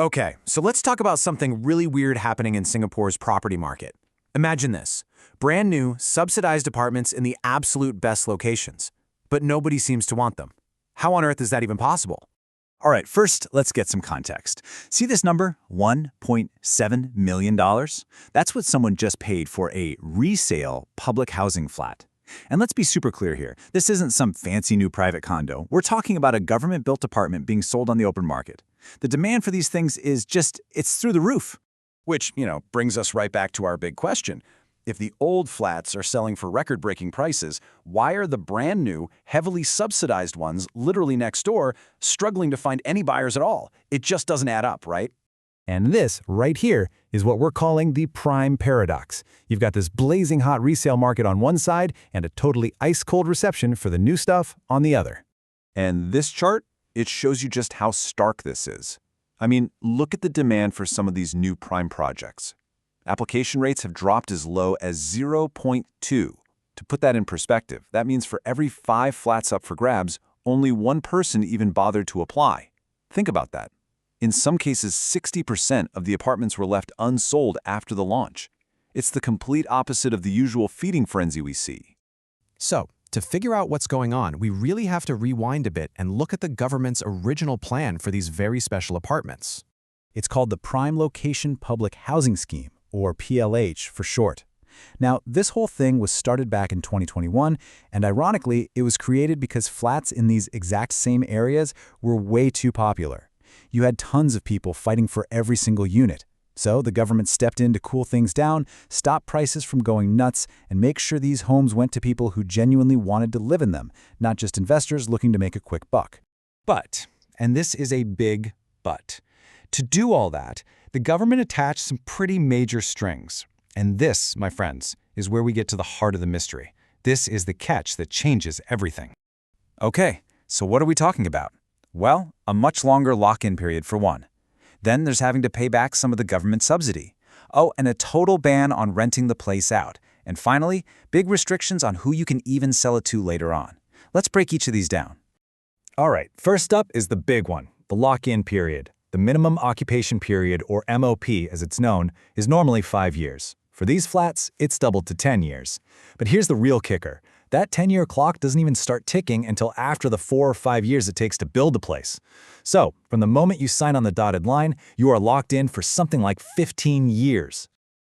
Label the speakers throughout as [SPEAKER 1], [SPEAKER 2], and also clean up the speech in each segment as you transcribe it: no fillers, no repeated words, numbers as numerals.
[SPEAKER 1] Okay, so let's talk about something really weird happening in Singapore's property market. Imagine this. Brand new, subsidized apartments in the absolute best locations. But nobody seems to want them. How on earth is that even possible?
[SPEAKER 2] All right, first, let's get some context. See this number, $1.7 million? That's what someone just paid for a resale public housing flat. And let's be super clear here. This isn't some fancy new private condo. We're talking about a government-built apartment being sold on the open market. The demand for these things is it's through the roof.
[SPEAKER 3] Which, brings us right back to our big question. If the old flats are selling for record-breaking prices, why are the brand new, heavily subsidized ones, literally next door, struggling to find any buyers at all? It just doesn't add up, right?
[SPEAKER 1] And this, right here, is what we're calling the prime paradox. You've got this blazing hot resale market on one side and a totally ice-cold reception for the new stuff on the other.
[SPEAKER 4] And this chart, it shows you just how stark this is. I mean, look at the demand for some of these new prime projects. Application rates have dropped as low as 0.2. To put that in perspective, that means for every 5 flats up for grabs, only one person even bothered to apply. Think about that. In some cases, 60% of the apartments were left unsold after the launch. It's the complete opposite of the usual feeding frenzy we see.
[SPEAKER 5] So, to figure out what's going on, we really have to rewind a bit and look at the government's original plan for these very special apartments.
[SPEAKER 2] It's called the Prime Location Public Housing Scheme, or PLH for short. Now, this whole thing was started back in 2021, and ironically, it was created because flats in these exact same areas were way too popular. You had tons of people fighting for every single unit. So the government stepped in to cool things down, stop prices from going nuts, and make sure these homes went to people who genuinely wanted to live in them, not just investors looking to make a quick buck.
[SPEAKER 5] But, and this is a big but, to do all that, the government attached some pretty major strings. And this, my friends, is where we get to the heart of the mystery. This is the catch that changes everything.
[SPEAKER 2] Okay, so what are we talking about? Well, a much longer lock-in period for one. Then there's having to pay back some of the government subsidy. Oh, and a total ban on renting the place out. And finally, big restrictions on who you can even sell it to later on. Let's break each of these down.
[SPEAKER 1] All right, first up is the big one, the lock-in period. The minimum occupation period, or MOP as it's known, is normally 5 years. For these flats, it's doubled to 10 years. But here's the real kicker. That 10-year clock doesn't even start ticking until after the 4 or 5 years it takes to build the place. So, from the moment you sign on the dotted line, you are locked in for something like 15 years.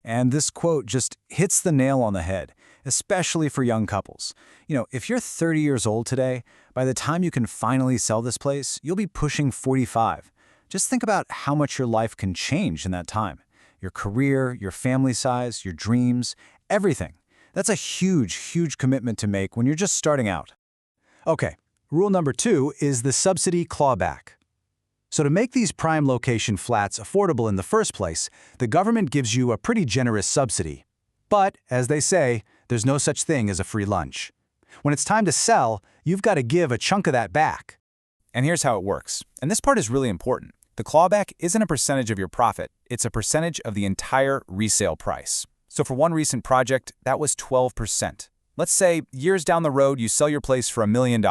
[SPEAKER 2] And this quote just hits the nail on the head, especially for young couples. If you're 30 years old today, by the time you can finally sell this place, you'll be pushing 45. Just think about how much your life can change in that time. Your career, your family size, your dreams, everything. That's a huge, huge commitment to make when you're just starting out. Okay, rule number 2 is the subsidy clawback. So to make these prime location flats affordable in the first place, the government gives you a pretty generous subsidy. But, as they say, there's no such thing as a free lunch. When it's time to sell, you've got to give a chunk of that back.
[SPEAKER 6] And here's how it works. And this part is really important. The clawback isn't a percentage of your profit, it's a percentage of the entire resale price. So for one recent project, that was 12%. Let's say years down the road, you sell your place for $1 million.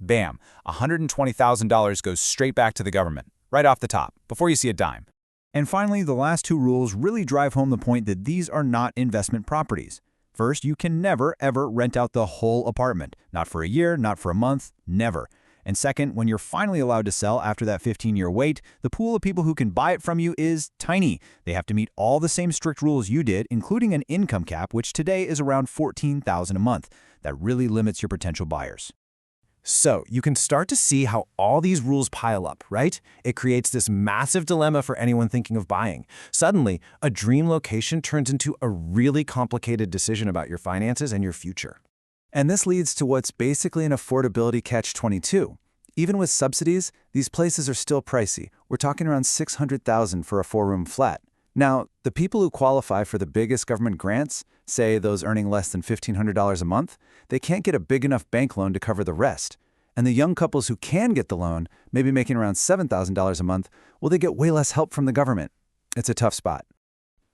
[SPEAKER 6] Bam, $120,000 goes straight back to the government, right off the top, before you see a dime.
[SPEAKER 2] And finally, the last 2 rules really drive home the point that these are not investment properties. First, you can never, ever rent out the whole apartment. Not for a year, not for a month, never. And second, when you're finally allowed to sell after that 15-year wait, the pool of people who can buy it from you is tiny. They have to meet all the same strict rules you did, including an income cap, which today is around $14,000 a month. That really limits your potential buyers.
[SPEAKER 1] So, you can start to see how all these rules pile up, right? It creates this massive dilemma for anyone thinking of buying. Suddenly, a dream location turns into a really complicated decision about your finances and your future.
[SPEAKER 2] And this leads to what's basically an affordability catch-22. Even with subsidies, these places are still pricey. We're talking around $600,000 for a 4-room flat. Now, the people who qualify for the biggest government grants, say those earning less than $1,500 a month, they can't get a big enough bank loan to cover the rest. And the young couples who can get the loan, maybe making around $7,000 a month, well, they get way less help from the government. It's a tough spot.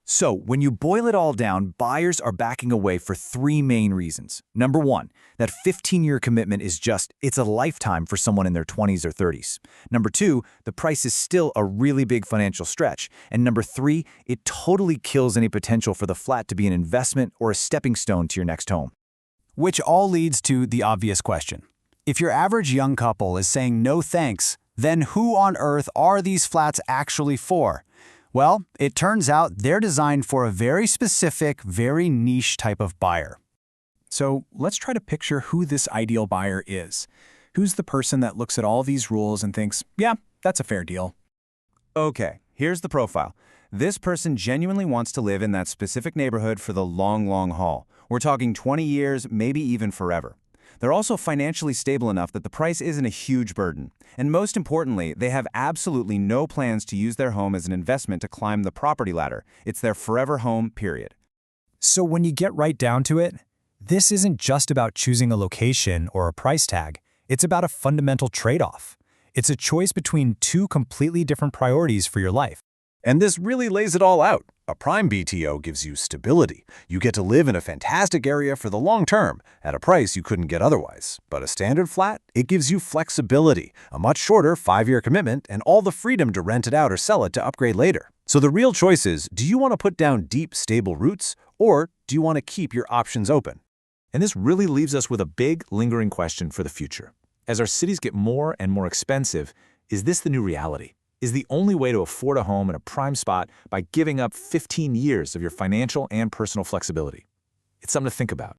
[SPEAKER 2] So, when you boil it all down, buyers are backing away for three main reasons. Number one, that 15-year commitment it's a lifetime for someone in their 20s or 30s. Number two, the price is still a really big financial stretch. And number three, it totally kills any potential for the flat to be an investment or a stepping stone to your next home. Which all leads to the obvious question. If your average young couple is saying no thanks, then who on earth are these flats actually for? Well, it turns out they're designed for a very specific, very niche type of buyer.
[SPEAKER 6] So let's try to picture who this ideal buyer is. Who's the person that looks at all these rules and thinks, yeah, that's a fair deal?
[SPEAKER 4] Okay, here's the profile. This person genuinely wants to live in that specific neighborhood for the long, long haul. We're talking 20 years, maybe even forever. They're also financially stable enough that the price isn't a huge burden. And most importantly, they have absolutely no plans to use their home as an investment to climb the property ladder. It's their forever home, period.
[SPEAKER 5] So when you get right down to it, this isn't just about choosing a location or a price tag. It's about a fundamental trade-off. It's a choice between two completely different priorities for your life.
[SPEAKER 3] And this really lays it all out. A prime BTO gives you stability. You get to live in a fantastic area for the long term, at a price you couldn't get otherwise. But a standard flat, it gives you flexibility, a much shorter 5-year commitment, and all the freedom to rent it out or sell it to upgrade later. So the real choice is, do you want to put down deep, stable roots, or do you want to keep your options open?
[SPEAKER 1] And this really leaves us with a big, lingering question for the future. As our cities get more and more expensive, is this the new reality? Is the only way to afford a home in a prime spot by giving up 15 years of your financial and personal flexibility? It's something to think about.